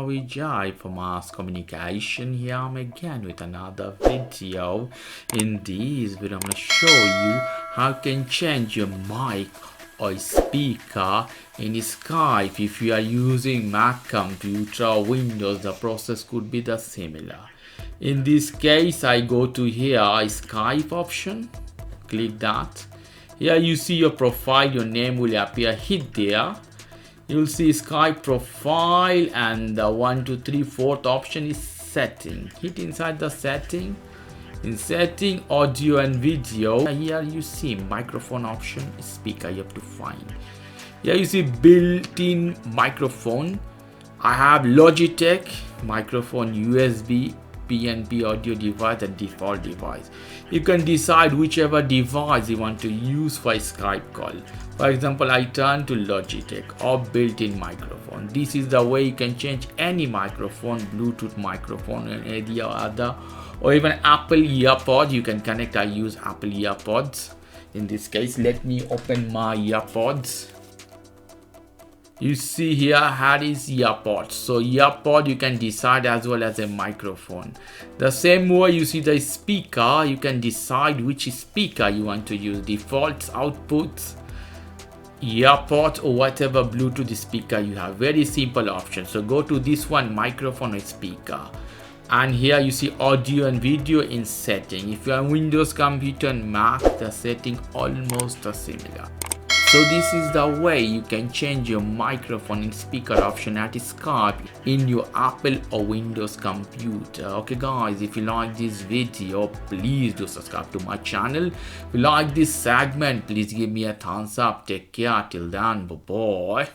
Vijay for mass communication. Here I'm again with another video. In this video I'm going to show you how you can change your mic or speaker in Skype. If you are using Mac computer or Windows, the process could be the similar. In this case, I go to here Skype option, click that. Here you see your profile, your name will appear. Hit there. You'll see Skype profile, and the 1, 2, 3, 4th option is setting. Hit inside the setting. In setting, audio and video. Here you see microphone option, speaker you have to find. Here you see built-in microphone. I have Logitech microphone, USB, PNP audio device, and default device. You can decide whichever device you want to use for a Skype call. For example, I turn to Logitech or built-in microphone. This is the way you can change any microphone, Bluetooth microphone and any other, or even Apple earpod. You can connect. I use Apple earpods. In this case, let me open my earpods. You see here is earpods. So earpod you can decide as well as a microphone. The same way you see the speaker, you can decide which speaker you want to use. Defaults, outputs, earpods, or whatever Bluetooth speaker you have. Very simple option. So go to this one, microphone or speaker. And here you see audio and video in setting. If you have Windows computer and Mac, the setting almost similar. So this is the way you can change your microphone and speaker option at Skype in your Apple or Windows computer. Okay guys, if you like this video, please do subscribe to my channel. If you like this segment, please give me a thumbs up. Take care till then, bye bye.